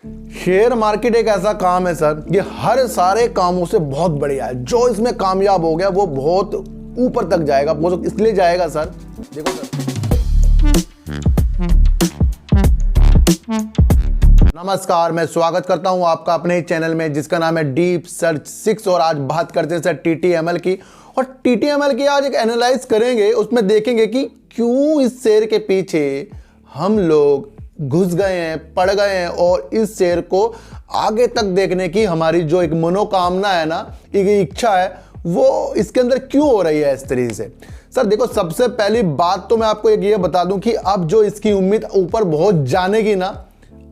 Share market एक ऐसा काम है सर, ये हर सारे कामों से बहुत बढ़िया है। जो इसमें कामयाब हो गया वो बहुत ऊपर तक जाएगा, वो इसलिए जाएगा सर। देखो सर, नमस्कार, मैं स्वागत करता हूं आपका अपने चैनल में जिसका नाम है डीप सर्च 6। और आज बात करते हैं सर टीटीएमएल की। और टीटीएमएल की आज एक एनालाइज करेंगे, उसमें देखेंगे कि क्यों इस शेयर के पीछे हम लोग घुस गए हैं, पड़ गए हैं, और इस शेयर को आगे तक देखने की हमारी जो एक मनोकामना है ना, एक इच्छा है, वो इसके अंदर क्यों हो रही है इस तरीके से। सर देखो, सबसे पहली बात तो मैं आपको एक ये बता दूं कि अब जो इसकी उम्मीद ऊपर बहुत जाने की ना,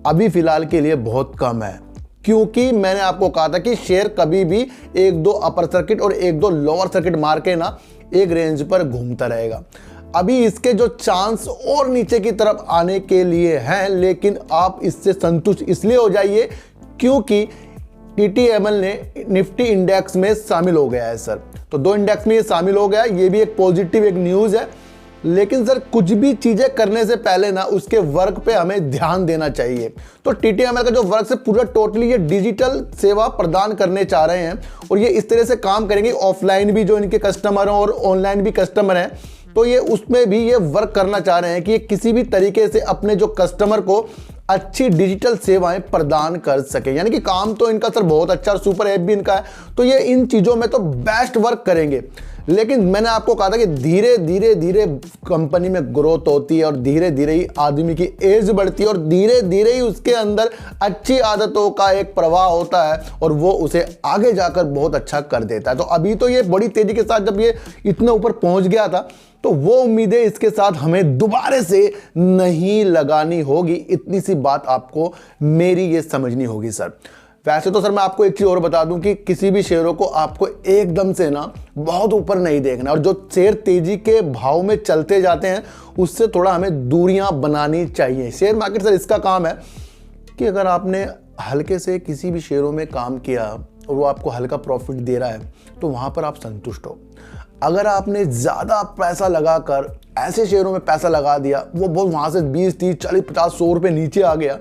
अभी फिलहाल के लिए बहुत कम है। क्योंकि मैंने आपको कहा था कि शेयर कभी भी एक दो अपर सर्किट और एक दो लोअर सर्किट मार के ना एक रेंज पर घूमता रहेगा। अभी इसके जो चांस और नीचे की तरफ आने के लिए हैं, लेकिन आप इससे संतुष्ट इसलिए हो जाइए क्योंकि टीटीएमएल ने निफ्टी इंडेक्स में शामिल हो गया है सर। तो दो इंडेक्स में ये शामिल हो गया, ये भी एक पॉजिटिव एक न्यूज है। लेकिन सर कुछ भी चीजें करने से पहले ना उसके वर्क पे हमें ध्यान देना चाहिए। तो टीटीएमएल का जो वर्क से पूरा टोटली ये डिजिटल सेवा प्रदान करने चाह रहे हैं, और ये इस तरह से काम करेंगे, ऑफलाइन भी जो इनके कस्टमर हैं और ऑनलाइन भी कस्टमर हैं, तो ये उसमें भी ये वर्क करना चाह रहे हैं कि ये किसी भी तरीके से अपने जो कस्टमर को अच्छी डिजिटल सेवाएं प्रदान कर सके। यानी कि काम तो इनका सर बहुत अच्छा, और सुपर ऐप भी इनका है, तो ये इन चीज़ों में तो बेस्ट वर्क करेंगे। लेकिन मैंने आपको कहा था कि धीरे धीरे धीरे कंपनी में ग्रोथ होती है, और धीरे धीरे ही आदमी की एज बढ़ती है, और धीरे धीरे ही उसके अंदर अच्छी आदतों का एक प्रवाह होता है, और वो उसे आगे जाकर बहुत अच्छा कर देता है। तो अभी तो ये बड़ी तेजी के साथ जब ये इतने ऊपर पहुंच गया था, तो वो उम्मीदें इसके साथ हमें दोबारा से नहीं लगानी होगी। इतनी सी बात आपको मेरी ये समझनी होगी सर। वैसे तो सर मैं आपको एक चीज और बता दूं कि किसी भी शेयरों को आपको एकदम से ना बहुत ऊपर नहीं देखना, और जो शेयर तेजी के भाव में चलते जाते हैं उससे थोड़ा हमें दूरियां बनानी चाहिए। शेयर मार्केट सर इसका काम है कि अगर आपने हल्के से किसी भी शेयरों में काम किया और वो आपको हल्का प्रॉफिट दे रहा है, तो वहां पर आप संतुष्ट हो। अगर आपने ज़्यादा पैसा लगाकर ऐसे शेयरों में पैसा लगा दिया, वो बहुत वहाँ से 20, 30, 40, 50, 100 रुपये नीचे आ गया,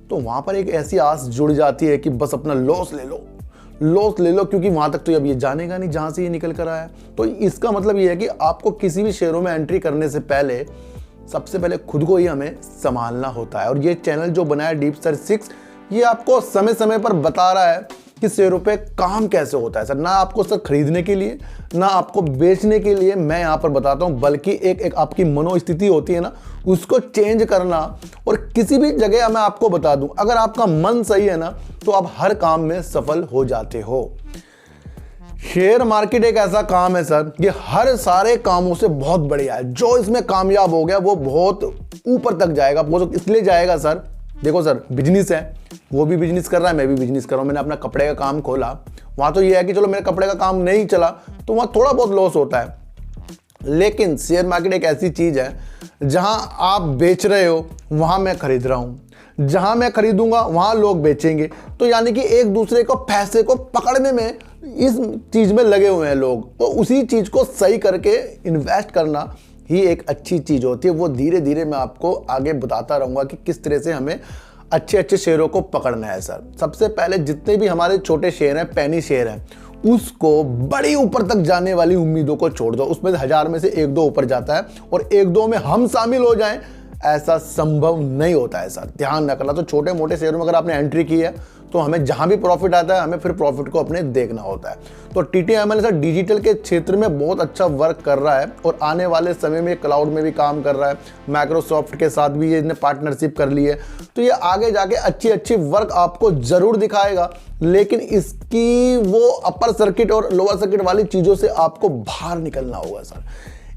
तो वहाँ पर एक ऐसी आस जुड़ जाती है कि बस अपना लॉस ले लो, क्योंकि वहाँ तक तो अब ये जानेगा नहीं जहाँ से ये निकल कर आया है। तो इसका मतलब ये है कि आपको किसी भी शेयरों में एंट्री करने से पहले सबसे पहले खुद को ही हमें संभालना होता है। और ये चैनल जो बनाया डीप सर्च 6, ये आपको समय समय पर बता रहा है कि शेयरों पे काम कैसे होता है सर। ना आपको सर खरीदने के लिए, ना आपको बेचने के लिए मैं यहाँ पर बताता हूँ, बल्कि एक आपकी मनोस्थिति होती है ना, उसको चेंज करना। और किसी भी जगह मैं आपको बता दूं, अगर आपका मन सही है ना, तो आप हर काम में सफल हो जाते हो। शेयर मार्केट एक ऐसा काम है सर, ये हर सारे कामों से बहुत बढ़िया है। जो इसमें कामयाब हो गया वो बहुत ऊपर तक जाएगा, वो इसलिए जाएगा सर। देखो सर, बिजनेस है, वो भी बिजनेस कर रहा है, मैं भी बिजनेस कर रहा हूँ। मैंने अपना कपड़े का काम खोला, वहाँ तो ये है कि चलो मेरे कपड़े का काम नहीं चला तो वहाँ थोड़ा बहुत लॉस होता है। लेकिन शेयर मार्केट एक ऐसी चीज़ है जहाँ आप बेच रहे हो, वहाँ मैं खरीद रहा हूँ, जहाँ मैं खरीदूंगा वहाँ लोग बेचेंगे। तो यानी कि एक दूसरे को पैसे को पकड़ने में इस चीज़ में लगे हुए हैं लोग। तो उसी चीज़ को सही करके इन्वेस्ट करना ही एक अच्छी चीज़ होती है। वो धीरे धीरे मैं आपको आगे बताता रहूँगा कि किस तरह से हमें अच्छे अच्छे शेयरों को पकड़ना है सर। सबसे पहले जितने भी हमारे छोटे शेयर हैं, पैनी शेयर हैं, उसको बड़ी ऊपर तक जाने वाली उम्मीदों को छोड़ दो। उसमें 1000 में से एक दो ऊपर जाता है, और एक दो में हम शामिल हो जाएं, ऐसा संभव नहीं होता है सर। ध्यान रखना। तो छोटे मोटे शेयरों में अगर आपने एंट्री की है, तो हमें जहां भी प्रॉफिट आता है, हमें फिर प्रॉफिट को अपने देखना होता है। तो टीटीएमएल सर डिजिटल के क्षेत्र में बहुत अच्छा वर्क कर रहा है, और आने वाले समय में क्लाउड में भी काम कर रहा है। माइक्रोसॉफ्ट के साथ भी ये इसने पार्टनरशिप कर ली है, तो ये आगे जाके अच्छी वर्क आपको जरूर दिखाएगा। लेकिन इसकी वो अपर सर्किट और लोअर सर्किट वाली चीज़ों से आपको बाहर निकलना होगा सर।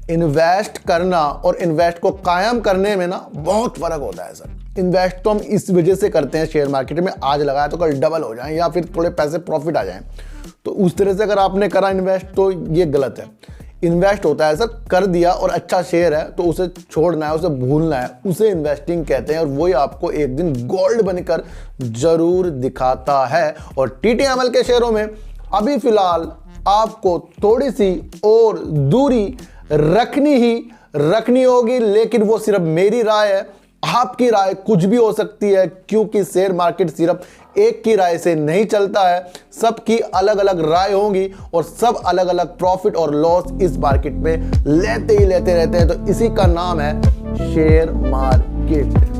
इन्वेस्ट करना और इन्वेस्ट को कायम करने में ना बहुत फर्क होता है सर। इन्वेस्ट तो हम इस वजह से करते हैं शेयर मार्केट में, आज लगाया तो कल डबल हो जाए, या फिर थोड़े पैसे प्रॉफिट आ जाएं। तो उस तरह से अगर आपने करा इन्वेस्ट, तो ये गलत है। इन्वेस्ट होता है सर, कर दिया और अच्छा शेयर है तो उसे छोड़ना है, उसे भूलना है, उसे इन्वेस्टिंग कहते हैं। और वही आपको एक दिन गोल्ड बनकर जरूर दिखाता है। और टीटीएमएल के शेयरों में अभी फिलहाल आपको थोड़ी सी और दूरी रखनी होगी, लेकिन वो सिर्फ मेरी राय है, आपकी राय कुछ भी हो सकती है, क्योंकि शेयर मार्केट सिर्फ एक की राय से नहीं चलता है, सबकी अलग अलग राय होंगी और सब अलग अलग प्रॉफिट और लॉस इस मार्केट में लेते ही लेते रहते हैं। तो इसी का नाम है शेयर मार्केट।